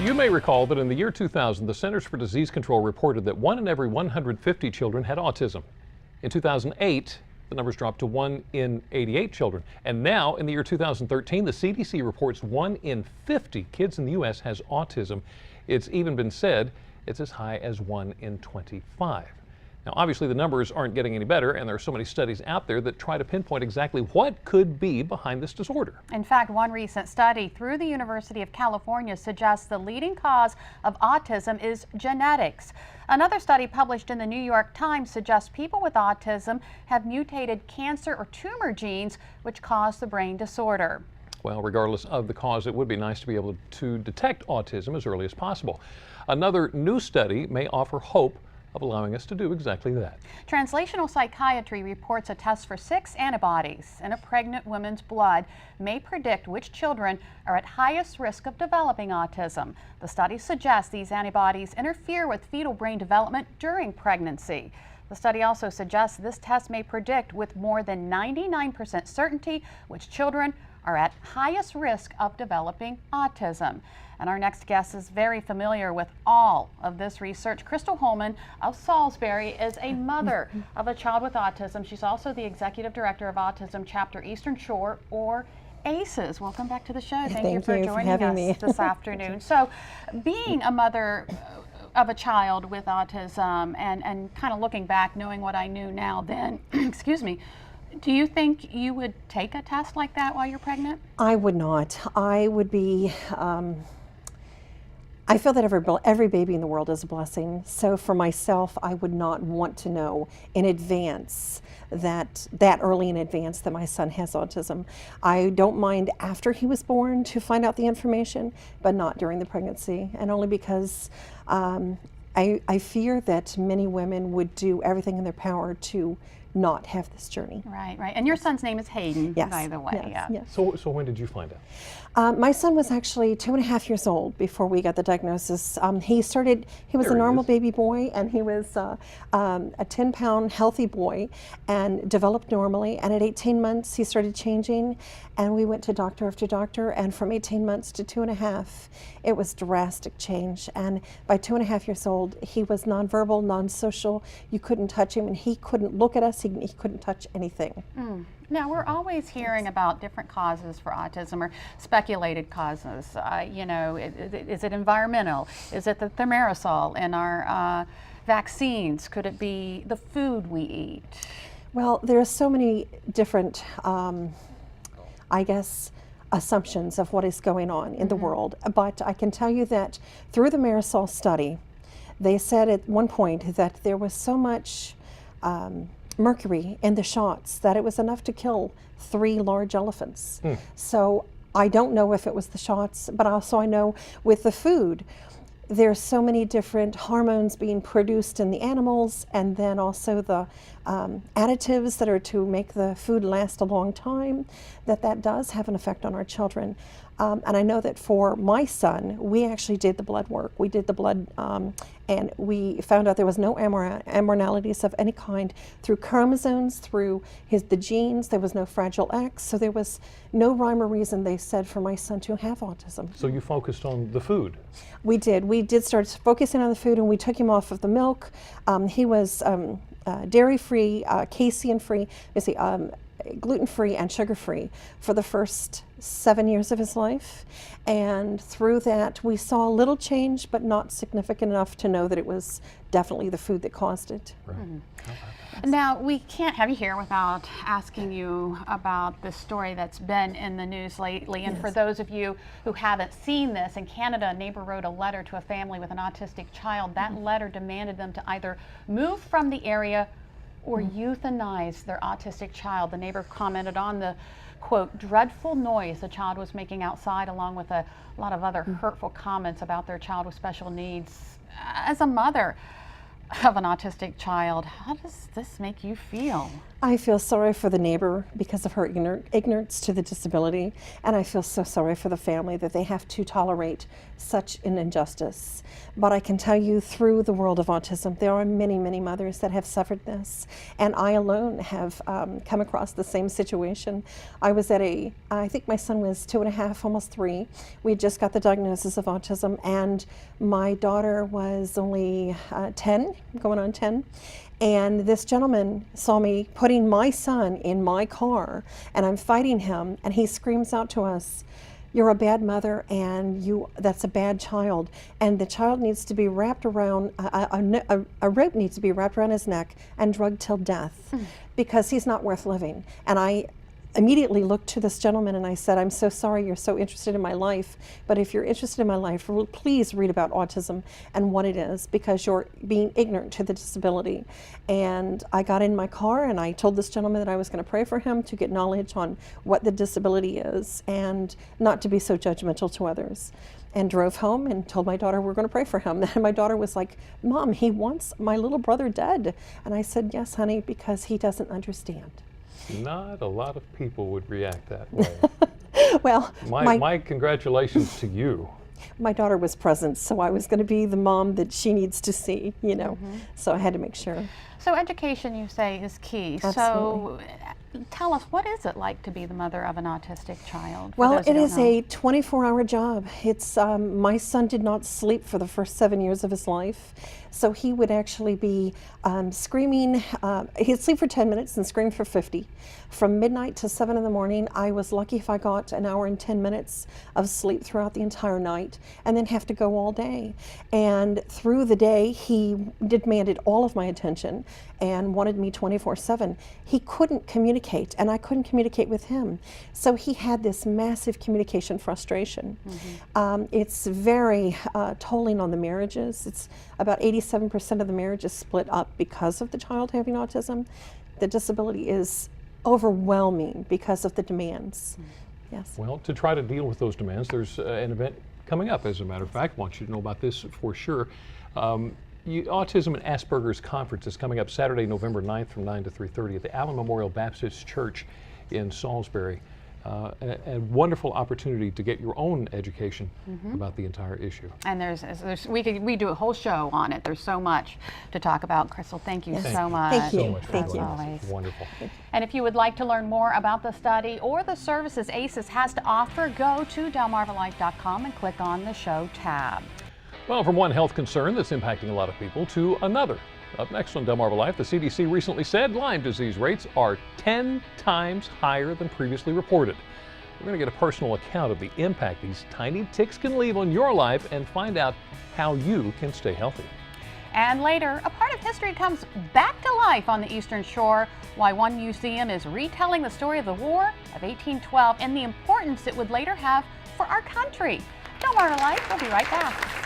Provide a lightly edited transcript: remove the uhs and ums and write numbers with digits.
You may recall that in the year 2000, the Centers for Disease Control reported that 1 in every 150 children had autism. In 2008, the numbers dropped to 1 in 88 children. And now, in the year 2013, the CDC reports 1 in 50 kids in the U.S. has autism. It's even been said it's as high as 1 in 25. Now, obviously, the numbers aren't getting any better, and there are so many studies out there that try to pinpoint exactly what could be behind this disorder. In fact, one recent study through the University of California suggests the leading cause of autism is genetics. Another study published in the New York Times suggests people with autism have mutated cancer or tumor genes which cause the brain disorder. Well, regardless of the cause, it would be nice to be able to detect autism as early as possible. Another new study may offer hope of allowing us to do exactly that. Translational Psychiatry reports a test for 6 antibodies in a pregnant woman's blood may predict which children are at highest risk of developing autism. The study suggests these antibodies interfere with fetal brain development during pregnancy. The study also suggests this test may predict with more than 99% certainty which children are at highest risk of developing autism. And our next guest is very familiar with all of this research. Crystal Holman of Salisbury is a mother of a child with autism. She's also the executive director of Autism Chapter Eastern Shore, or ACEs. Welcome back to the show. Thank you for joining us this afternoon. So, being a mother of a child with autism and kind of looking back, knowing what I knew now then, excuse me, do you think you would take a test like that while you're pregnant? I would not. I would be, I feel that every baby in the world is a blessing. So for myself, I would not want to know in advance that early in advance that my son has autism. I don't mind after he was born to find out the information, but not during the pregnancy. And only because I fear that many women would do everything in their power to not have this journey. Right, right. And your son's name is Hayden, yes, by the way. Yes, yes. So when did you find out? My son was actually 2.5 years old before we got the diagnosis. He was a normal baby boy, and he was a 10-pound healthy boy and developed normally. And at 18 months, he started changing, and we went to doctor after doctor. And from 18 months to 2.5, it was drastic change. And by 2.5 years old, he was nonverbal, non-social. You couldn't touch him, and he couldn't look at us. He couldn't touch anything. Now, we're always hearing about different causes for autism, or speculated causes. You know, is it environmental? Is it the thimerosal in our vaccines? Could it be the food we eat? Well, there are so many different, I guess, assumptions of what is going on in the world. But I can tell you that through the Marisol study, they said at one point that there was so much mercury in the shots that it was enough to kill 3 large elephants. So I don't know if it was the shots, but also I know with the food, there's so many different hormones being produced in the animals, and then also the additives that are to make the food last a long time, that does have an effect on our children. And I know that for my son, we actually did the blood work. We did the blood, and we found out there was no abnormalities of any kind through chromosomes, through the genes. There was no Fragile X, so there was no rhyme or reason, they said, for my son to have autism. So you focused on the food? We did. We did start focusing on the food, and we took him off of the milk. He was dairy-free, casein-free, gluten-free and sugar-free for the first 7 years of his life. And through that, we saw a little change, but not significant enough to know that it was definitely the food that caused it. Right. Now, we can't have you here without asking you about this story that's been in the news lately. And for those of you who haven't seen this, in Canada, a neighbor wrote a letter to a family with an autistic child. That letter demanded them to either move from the area or euthanize their autistic child. The neighbor commented on the, quote, dreadful noise the child was making outside, along with a lot of other hurtful comments about their child with special needs. As a mother, of an autistic child, how does this make you feel? I feel sorry for the neighbor because of her ignorance to the disability, and I feel so sorry for the family that they have to tolerate such an injustice. But I can tell you, through the world of autism, there are many, many mothers that have suffered this, and I alone have come across the same situation. I was at I think my son was 2.5, almost 3. We just got the diagnosis of autism, and my daughter was only 10, going on 10. And this gentleman saw me putting my son in my car, and I'm fighting him, and he screams out to us, "You're a bad mother, and that's a bad child, and the child needs to be wrapped around, a rope needs to be wrapped around his neck and drugged till death because he's not worth living." And I immediately looked to this gentleman and I said, "I'm so sorry you're so interested in my life, but if you're interested in my life, please read about autism and what it is, because you're being ignorant to the disability." And I got in my car and I told this gentleman that I was going to pray for him to get knowledge on what the disability is and not to be so judgmental to others. And drove home and told my daughter we're going to pray for him. And my daughter was like, "Mom, he wants my little brother dead." And I said, "Yes, honey, because he doesn't understand." Not a lot of people would react that way. Well, my congratulations to you. my daughter was present, so I was going to be the mom that she needs to see, you know. So I had to make sure. So education, you say, is key. Absolutely. So tell us, what is it like to be the mother of an autistic child? Well, it is a 24-hour job. It's my son did not sleep for the first 7 years of his life, so he would actually be screaming. He'd sleep for 10 minutes and scream for 50. From midnight to 7 in the morning, I was lucky if I got an hour and 10 minutes of sleep throughout the entire night, and then have to go all day. And through the day, he demanded all of my attention and wanted me 24/7. He couldn't communicate, and I couldn't communicate with him. So he had this massive communication frustration. It's very tolling on the marriages. It's about 87% of the marriages split up because of the child having autism. The disability is overwhelming because of the demands. Yes. Well, to try to deal with those demands, there's an event coming up, as a matter of fact. I want you to know about this for sure. Autism and Asperger's Conference is coming up Saturday, November 9th from 9 to 3:30 at the Allen Memorial Baptist Church in Salisbury. A wonderful opportunity to get your own education about the entire issue. And we do a whole show on it. There's so much to talk about. Crystal, thank you so much. Thank you. So much Thank for you. joining us. It's wonderful. And if you would like to learn more about the study or the services ACES has to offer, go to delmarvalife.com and click on the show tab. Well, from one health concern that's impacting a lot of people to another. Up next on Delmarva Life, the CDC recently said Lyme disease rates are 10 times higher than previously reported. We're going to get a personal account of the impact these tiny ticks can leave on your life and find out how you can stay healthy. And later, a part of history comes back to life on the Eastern Shore, why one museum is retelling the story of the War of 1812 and the importance it would later have for our country. Delmarva Life, we'll be right back.